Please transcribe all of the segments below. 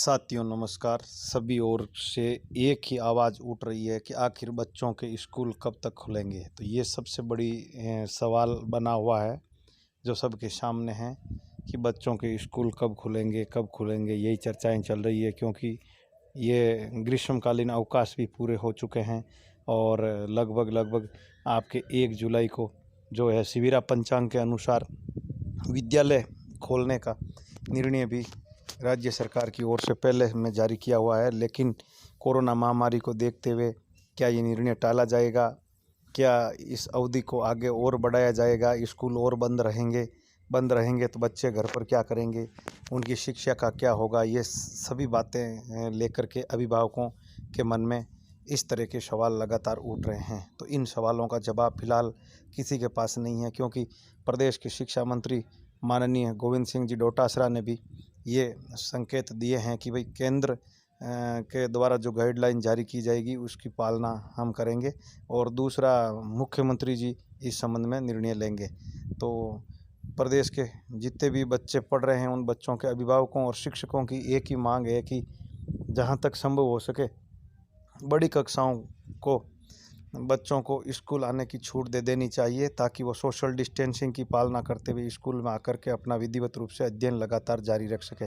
साथियों नमस्कार। सभी ओर से एक ही आवाज़ उठ रही है कि आखिर बच्चों के स्कूल कब तक खुलेंगे। तो ये सबसे बड़ी सवाल बना हुआ है जो सबके सामने है कि बच्चों के स्कूल कब खुलेंगे यही चर्चाएं चल रही है, क्योंकि ये ग्रीष्मकालीन अवकाश भी पूरे हो चुके हैं और लगभग आपके 1 जुलाई को जो है सवेरा पंचांग के अनुसार विद्यालय खोलने का निर्णय भी राज्य सरकार की ओर से पहले में जारी किया हुआ है। लेकिन कोरोना महामारी को देखते हुए क्या ये निर्णय टाला जाएगा, क्या इस अवधि को आगे और बढ़ाया जाएगा, स्कूल और बंद रहेंगे तो बच्चे घर पर क्या करेंगे, उनकी शिक्षा का क्या होगा, ये सभी बातें लेकर के अभिभावकों के मन में इस तरह के सवाल लगातार उठ रहे हैं। तो इन सवालों का जवाब फिलहाल किसी के पास नहीं है, क्योंकि प्रदेश के शिक्षा मंत्री माननीय गोविंद सिंह जी डोटासरा ने भी ये संकेत दिए हैं कि भाई केंद्र के द्वारा जो गाइडलाइन जारी की जाएगी उसकी पालना हम करेंगे, और दूसरा मुख्यमंत्री जी इस संबंध में निर्णय लेंगे। तो प्रदेश के जितने भी बच्चे पढ़ रहे हैं उन बच्चों के अभिभावकों और शिक्षकों की एक ही मांग है कि जहां तक संभव हो सके बड़ी कक्षाओं को बच्चों को स्कूल आने की छूट दे देनी चाहिए, ताकि वो सोशल डिस्टेंसिंग की पालना करते हुए स्कूल में आकर के अपना विधिवत रूप से अध्ययन लगातार जारी रख सके।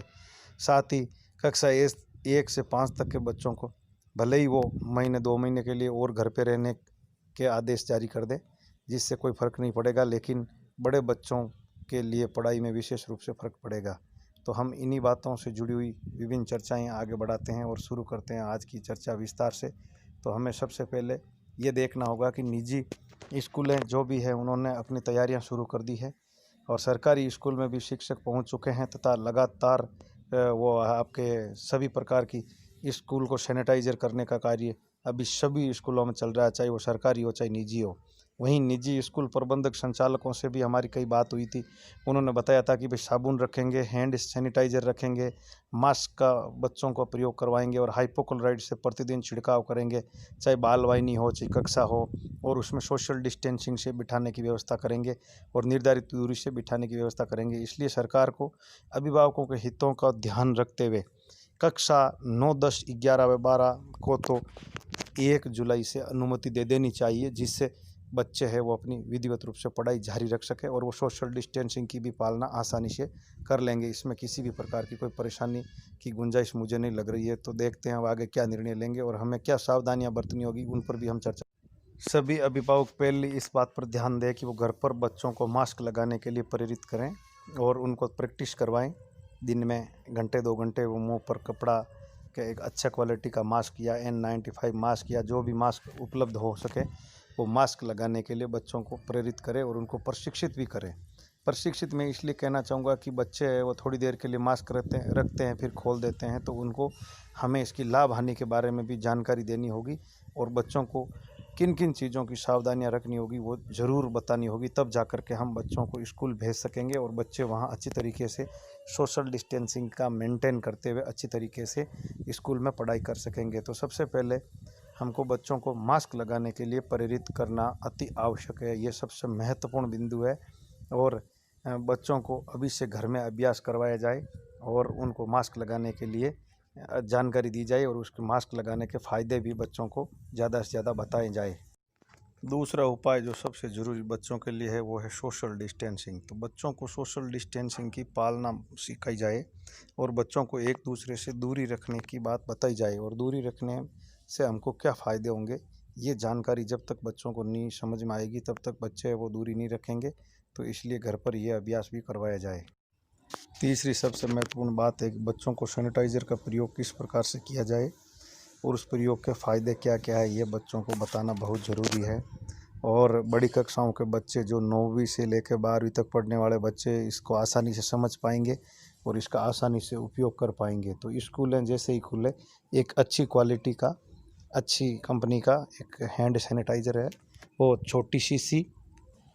साथ ही कक्षा 1 से 5 तक के बच्चों को भले ही वो महीने 2 महीने के लिए और घर पे रहने के आदेश जारी कर दे, जिससे कोई फ़र्क नहीं पड़ेगा, लेकिन बड़े बच्चों के लिए पढ़ाई में विशेष रूप से फ़र्क पड़ेगा। तो हम इन्हीं बातों से जुड़ी हुई विभिन्न चर्चाएँ आगे बढ़ाते हैं और शुरू करते हैं आज की चर्चा विस्तार से। तो हमें सबसे पहले ये देखना होगा कि निजी स्कूलें जो भी है उन्होंने अपनी तैयारियां शुरू कर दी है, और सरकारी स्कूल में भी शिक्षक पहुंच चुके हैं तथा लगातार वो आपके सभी प्रकार की स्कूल को सैनिटाइजर करने का कार्य अभी सभी स्कूलों में चल रहा है, चाहे वो सरकारी हो चाहे निजी हो। वहीं निजी स्कूल प्रबंधक संचालकों से भी हमारी कई बात हुई थी। उन्होंने बताया था कि भाई साबुन रखेंगे, हैंड सैनिटाइजर रखेंगे, मास्क का बच्चों को प्रयोग करवाएंगे और हाइपोक्लोराइड से प्रतिदिन छिड़काव करेंगे, चाहे बालवाहिनी हो चाहे कक्षा हो, और उसमें सोशल डिस्टेंसिंग से बिठाने की व्यवस्था करेंगे और निर्धारित दूरी से बिठाने की व्यवस्था करेंगे। इसलिए सरकार को अभिभावकों के हितों का ध्यान रखते हुए कक्षा 9, 10, 11 व 12 को तो 1 जुलाई से अनुमति दे देनी चाहिए, जिससे बच्चे हैं वो अपनी विधिवत रूप से पढ़ाई जारी रख सके और वो सोशल डिस्टेंसिंग की भी पालना आसानी से कर लेंगे। इसमें किसी भी प्रकार की कोई परेशानी की गुंजाइश मुझे नहीं लग रही है। तो देखते हैं अब आगे क्या निर्णय लेंगे और हमें क्या सावधानियां बरतनी होगी, उन पर भी हम चर्चा। सभी अभिभावक पहले इस बात पर ध्यान दें कि वो घर पर बच्चों को मास्क लगाने के लिए प्रेरित करें और उनको प्रैक्टिस करवाएं। दिन में घंटे 2 घंटे वो मुँह पर कपड़ा के एक अच्छा क्वालिटी का मास्क या N95 मास्क या जो भी मास्क उपलब्ध हो सके वो मास्क लगाने के लिए बच्चों को प्रेरित करें और उनको प्रशिक्षित भी करें। प्रशिक्षित मैं इसलिए कहना चाहूँगा कि बच्चे हैं वो थोड़ी देर के लिए मास्क रखते हैं फिर खोल देते हैं, तो उनको हमें इसकी लाभ हानि के बारे में भी जानकारी देनी होगी और बच्चों को किन किन चीज़ों की सावधानियां रखनी होगी वो ज़रूर बतानी होगी। तब जा कर के हम बच्चों को स्कूल भेज सकेंगे और बच्चे वहां अच्छी तरीके से सोशल डिस्टेंसिंग का मेंटेन करते हुए अच्छी तरीके से स्कूल में पढ़ाई कर सकेंगे। तो सबसे पहले हमको बच्चों को मास्क लगाने के लिए प्रेरित करना अति आवश्यक है, ये सबसे महत्वपूर्ण बिंदु है। और बच्चों को अभी से घर में अभ्यास करवाया जाए और उनको मास्क लगाने के लिए जानकारी दी जाए और उसके मास्क लगाने के फ़ायदे भी बच्चों को ज़्यादा से ज़्यादा बताए जाए। दूसरा उपाय जो सबसे ज़रूरी बच्चों के लिए है वो है सोशल डिस्टेंसिंग। तो बच्चों को सोशल डिस्टेंसिंग की पालना सिखाई जाए और बच्चों को एक दूसरे से दूरी रखने की बात बताई जाए, और दूरी रखने से हमको क्या फ़ायदे होंगे ये जानकारी जब तक बच्चों को नहीं समझ में आएगी तब तक बच्चे वो दूरी नहीं रखेंगे। तो इसलिए घर पर यह अभ्यास भी करवाया जाए। तीसरी सबसे महत्वपूर्ण बात है कि बच्चों को सैनिटाइज़र का प्रयोग किस प्रकार से किया जाए और उस प्रयोग के फ़ायदे क्या क्या है ये बच्चों को बताना बहुत ज़रूरी है। और बड़ी कक्षाओं के बच्चे जो 9वीं से लेकर 12वीं तक पढ़ने वाले बच्चे इसको आसानी से समझ पाएंगे और इसका आसानी से उपयोग कर पाएंगे। तो स्कूलें जैसे ही खुले एक अच्छी क्वालिटी का अच्छी कंपनी का एक हैंड सैनिटाइज़र है वो छोटी सी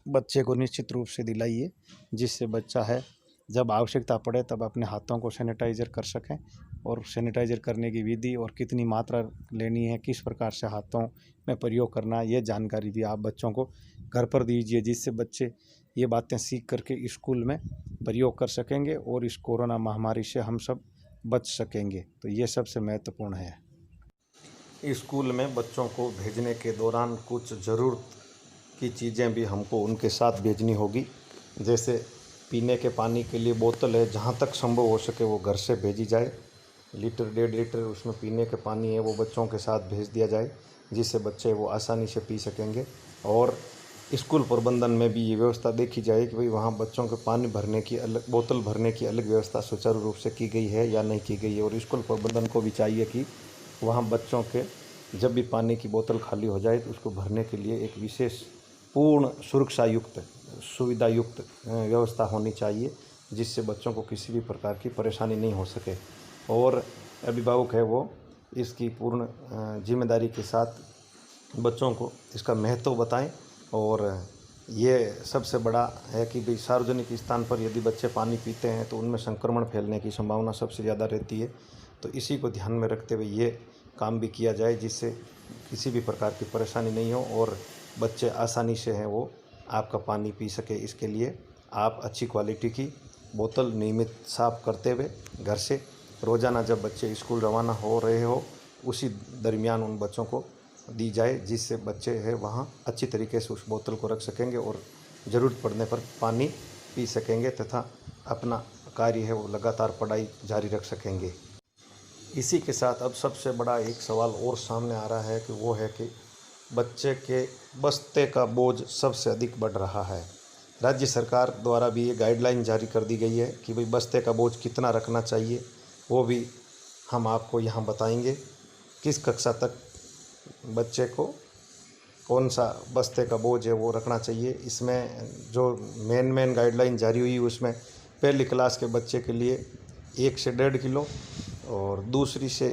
बच्चे को निश्चित रूप से दिलाइए, जिससे बच्चा है जब आवश्यकता पड़े तब अपने हाथों को सैनिटाइज़र कर सकें। और सैनिटाइज़र करने की विधि और कितनी मात्रा लेनी है, किस प्रकार से हाथों में प्रयोग करना है, ये जानकारी भी आप बच्चों को घर पर दीजिए, जिससे बच्चे ये बातें सीख करके स्कूल में प्रयोग कर सकेंगे और इस कोरोना महामारी से हम सब बच सकेंगे। तो ये सबसे महत्वपूर्ण है। स्कूल में बच्चों को भेजने के दौरान कुछ ज़रूरत की चीज़ें भी हमको उनके साथ भेजनी होगी। जैसे पीने के पानी के लिए बोतल है, जहाँ तक संभव हो सके वो घर से भेजी जाए। लीटर 1.5 लीटर उसमें पीने के पानी है वो बच्चों के साथ भेज दिया जाए, जिससे बच्चे वो आसानी से पी सकेंगे। और स्कूल प्रबंधन में भी ये व्यवस्था देखी जाए कि भाई वहाँ बच्चों के पानी भरने की अलग, बोतल भरने की अलग व्यवस्था सुचारू रूप से की गई है या नहीं की गई है। और स्कूल प्रबंधन को भी चाहिए कि वहाँ बच्चों के जब भी पानी की बोतल खाली हो जाए तो उसको भरने के लिए एक विशेष पूर्ण सुरक्षा युक्त, सुविधा युक्त व्यवस्था होनी चाहिए, जिससे बच्चों को किसी भी प्रकार की परेशानी नहीं हो सके। और अभिभावक है वो इसकी पूर्ण जिम्मेदारी के साथ बच्चों को इसका महत्व बताएं। और ये सबसे बड़ा है कि भाई सार्वजनिक स्थान पर यदि बच्चे पानी पीते हैं तो उनमें संक्रमण फैलने की संभावना सबसे ज़्यादा रहती है। तो इसी को ध्यान में रखते हुए ये काम भी किया जाए, जिससे किसी भी प्रकार की परेशानी नहीं हो और बच्चे आसानी से हैं वो आपका पानी पी सके। इसके लिए आप अच्छी क्वालिटी की बोतल नियमित साफ़ करते हुए घर से रोज़ाना जब बच्चे स्कूल रवाना हो रहे हो उसी दरमियान उन बच्चों को दी जाए, जिससे बच्चे हैं वहाँ अच्छी तरीके से उस बोतल को रख सकेंगे और ज़रूरत पड़ने पर पानी पी सकेंगे तथा अपना कार्य है वो लगातार पढ़ाई जारी रख सकेंगे। इसी के साथ अब सबसे बड़ा एक सवाल और सामने आ रहा है कि वो है कि बच्चे के बस्ते का बोझ सबसे अधिक बढ़ रहा है। राज्य सरकार द्वारा भी ये गाइडलाइन जारी कर दी गई है कि भाई बस्ते का बोझ कितना रखना चाहिए, वो भी हम आपको यहाँ बताएंगे। किस कक्षा तक बच्चे को कौन सा बस्ते का बोझ है वो रखना चाहिए। इसमें जो मेन गाइडलाइन जारी हुई उसमें पहली क्लास के बच्चे के लिए 1 से 1.5 किलो और दूसरी से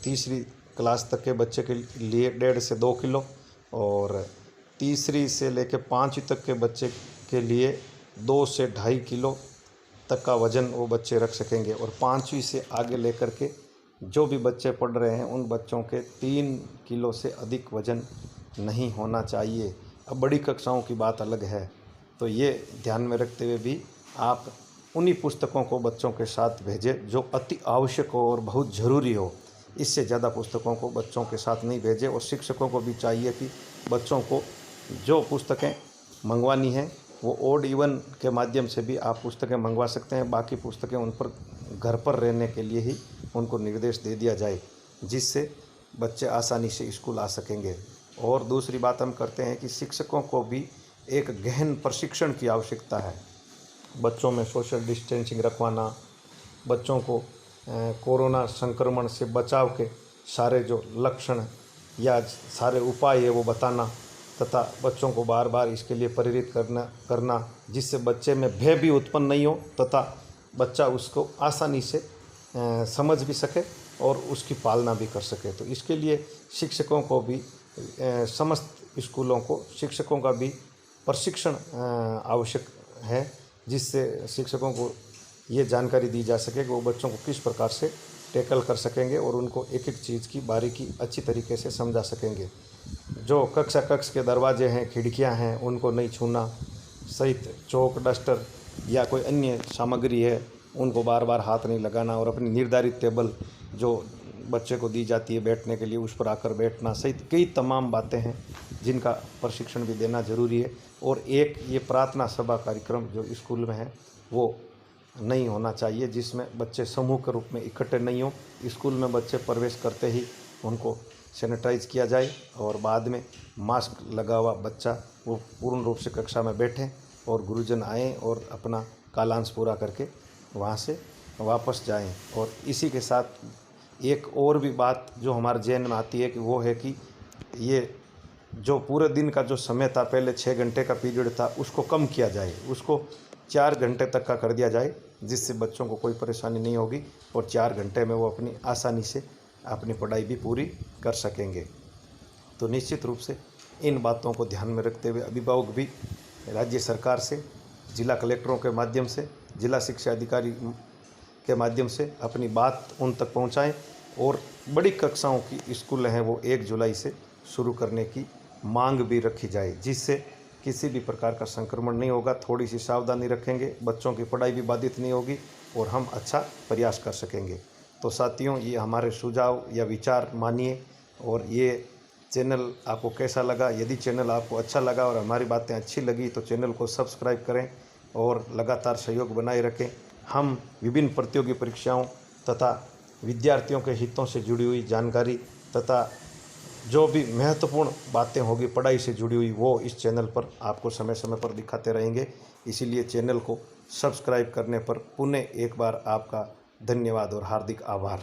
तीसरी क्लास तक के बच्चे के लिए 1.5 से 2 किलो और तीसरी से लेकर 5वीं तक के बच्चे के लिए 2 से 2.5 किलो तक का वज़न वो बच्चे रख सकेंगे। और 5वीं से आगे लेकर के जो भी बच्चे पढ़ रहे हैं उन बच्चों के 3 किलो से अधिक वज़न नहीं होना चाहिए। अब बड़ी कक्षाओं की बात अलग है, तो ये ध्यान में रखते हुए भी आप उन्हीं पुस्तकों को बच्चों के साथ भेजें जो अति आवश्यक हो और बहुत ज़रूरी हो। इससे ज़्यादा पुस्तकों को बच्चों के साथ नहीं भेजें। और शिक्षकों को भी चाहिए कि बच्चों को जो पुस्तकें मंगवानी हैं वो ओड इवन के माध्यम से भी आप पुस्तकें मंगवा सकते हैं। बाकी पुस्तकें उन पर घर पर रहने के लिए ही उनको निर्देश दे दिया जाए, जिससे बच्चे आसानी से स्कूल आ सकेंगे। और दूसरी बात हम करते हैं कि शिक्षकों को भी एक गहन प्रशिक्षण की आवश्यकता है। बच्चों में सोशल डिस्टेंसिंग रखवाना, बच्चों को कोरोना संक्रमण से बचाव के सारे जो लक्षण या सारे उपाय है वो बताना तथा बच्चों को बार बार इसके लिए प्रेरित करना जिससे बच्चे में भय भी उत्पन्न नहीं हो तथा बच्चा उसको आसानी से समझ भी सके और उसकी पालना भी कर सके। तो इसके लिए शिक्षकों को भी समस्त स्कूलों को शिक्षकों का भी प्रशिक्षण आवश्यक है, जिससे शिक्षकों को ये जानकारी दी जा सके कि वो बच्चों को किस प्रकार से टैकल कर सकेंगे और उनको एक एक चीज़ की बारीकी अच्छी तरीके से समझा सकेंगे। जो कक्ष के दरवाजे हैं, खिड़कियां हैं, उनको नहीं छूना सहित चौक, डस्टर या कोई अन्य सामग्री है उनको बार बार हाथ नहीं लगाना और अपनी निर्धारित टेबल जो बच्चे को दी जाती है बैठने के लिए उस पर आकर बैठना सहित कई तमाम बातें हैं जिनका प्रशिक्षण भी देना ज़रूरी है। और एक ये प्रार्थना सभा कार्यक्रम जो स्कूल में है वो नहीं होना चाहिए, जिसमें बच्चे समूह के रूप में इकट्ठे नहीं हो। स्कूल में बच्चे प्रवेश करते ही उनको सैनिटाइज किया जाए और बाद में मास्क लगा हुआ बच्चा वो पूर्ण रूप से कक्षा में बैठें और गुरुजन आएँ और अपना कालांश पूरा करके वहाँ से वापस जाएं। और इसी के साथ एक और भी बात जो हमारे ज़हन में आती है कि वो है कि ये जो पूरे दिन का जो समय था, पहले 6 घंटे का पीरियड था, उसको कम किया जाए, उसको 4 घंटे तक का कर दिया जाए, जिससे बच्चों को कोई परेशानी नहीं होगी और 4 घंटे में वो अपनी आसानी से अपनी पढ़ाई भी पूरी कर सकेंगे। तो निश्चित रूप से इन बातों को ध्यान में रखते हुए अभिभावक भी राज्य सरकार से, जिला कलेक्टरों के माध्यम से, जिला शिक्षा अधिकारी के माध्यम से अपनी बात उन तक पहुंचाएं और बड़ी कक्षाओं की स्कूल हैं वो 1 जुलाई से शुरू करने की मांग भी रखी जाए, जिससे किसी भी प्रकार का संक्रमण नहीं होगा। थोड़ी सी सावधानी रखेंगे, बच्चों की पढ़ाई भी बाधित नहीं होगी और हम अच्छा प्रयास कर सकेंगे। तो साथियों, ये हमारे सुझाव या विचार मानिए। और ये चैनल आपको कैसा लगा? यदि चैनल आपको अच्छा लगा और हमारी बातें अच्छी लगी तो चैनल को सब्सक्राइब करें और लगातार सहयोग बनाए रखें। हम विभिन्न प्रतियोगी परीक्षाओं तथा विद्यार्थियों के हितों से जुड़ी हुई जानकारी तथा जो भी महत्वपूर्ण बातें होगी पढ़ाई से जुड़ी हुई, वो इस चैनल पर आपको समय समय पर दिखाते रहेंगे। इसीलिए चैनल को सब्सक्राइब करने पर पुनः एक बार आपका धन्यवाद और हार्दिक आभार।